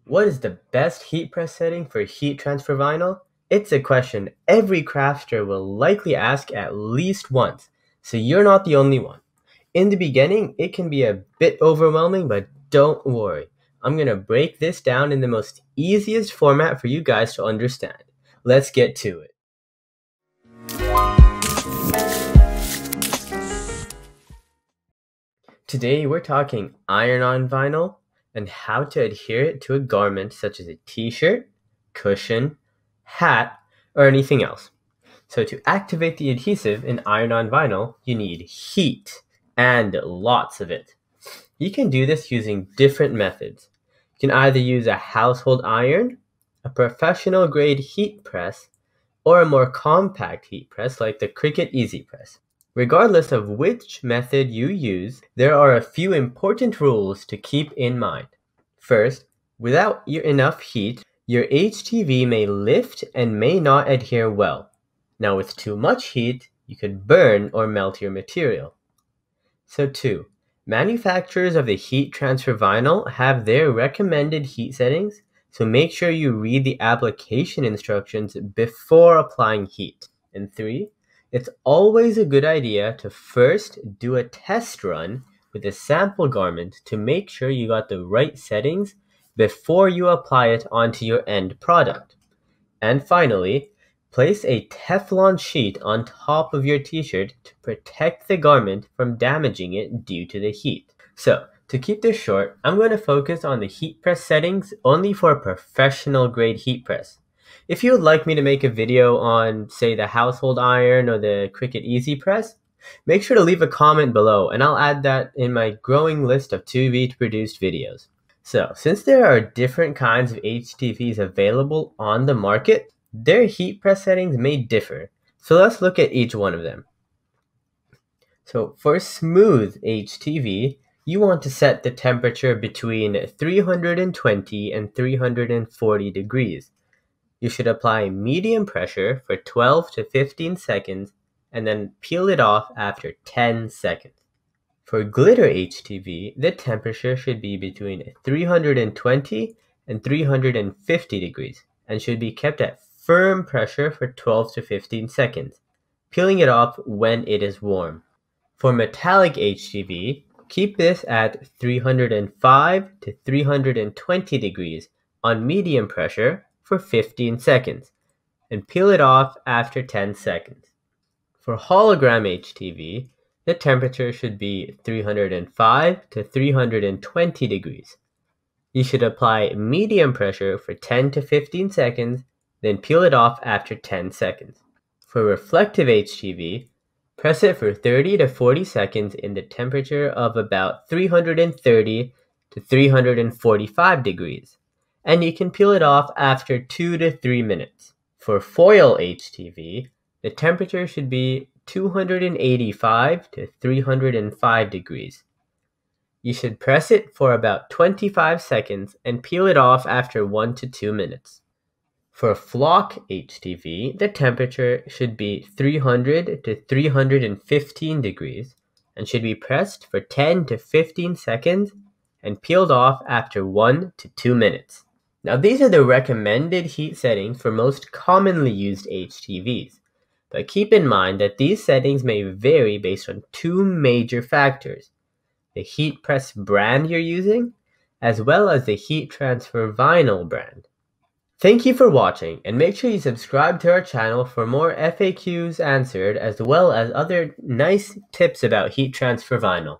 What is the best heat press setting for heat transfer vinyl? It's a question every crafter will likely ask at least once, so you're not the only one. In the beginning, it can be a bit overwhelming, but don't worry. I'm going to break this down in the most easiest format for you guys to understand. Let's get to it. Today we're talking iron-on vinyl and how to adhere it to a garment such as a t-shirt, cushion, hat, or anything else. So to activate the adhesive in iron-on vinyl, you need heat, and lots of it. You can do this using different methods. You can either use a household iron, a professional grade heat press, or a more compact heat press like the Cricut EasyPress. Regardless of which method you use, there are a few important rules to keep in mind. First, without enough heat, your HTV may lift and may not adhere well. Now with too much heat, you could burn or melt your material. So 2. Manufacturers of the heat transfer vinyl have their recommended heat settings, so make sure you read the application instructions before applying heat. And 3. It's always a good idea to first do a test run with a sample garment to make sure you got the right settings before you apply it onto your end product. And finally, place a Teflon sheet on top of your t-shirt to protect the garment from damaging it due to the heat. So, to keep this short, I'm going to focus on the heat press settings only for a professional grade heat press. If you would like me to make a video on, say, the household iron or the Cricut EasyPress, make sure to leave a comment below and I'll add that in my growing list of to-be produced videos. So, since there are different kinds of HTVs available on the market, their heat press settings may differ. So let's look at each one of them. So for smooth HTV, you want to set the temperature between 320 and 340 degrees. You should apply medium pressure for 12 to 15 seconds and then peel it off after 10 seconds. For glitter HTV, the temperature should be between 320 and 350 degrees and should be kept at firm pressure for 12 to 15 seconds, peeling it off when it is warm. For metallic HTV, keep this at 305 to 320 degrees on medium pressure for 15 seconds and peel it off after 10 seconds. For hologram HTV, the temperature should be 305 to 320 degrees. You should apply medium pressure for 10 to 15 seconds, then peel it off after 10 seconds. For reflective HTV, press it for 30 to 40 seconds in the temperature of about 330 to 345 degrees, and you can peel it off after 2 to 3 minutes. For foil HTV, the temperature should be 285 to 305 degrees. You should press it for about 25 seconds and peel it off after 1 to 2 minutes. For flock HTV, the temperature should be 300 to 315 degrees and should be pressed for 10 to 15 seconds and peeled off after 1 to 2 minutes. Now these are the recommended heat settings for most commonly used HTVs, but keep in mind that these settings may vary based on two major factors: the heat press brand you're using, as well as the heat transfer vinyl brand. Thank you for watching, and make sure you subscribe to our channel for more FAQs answered as well as other nice tips about heat transfer vinyl.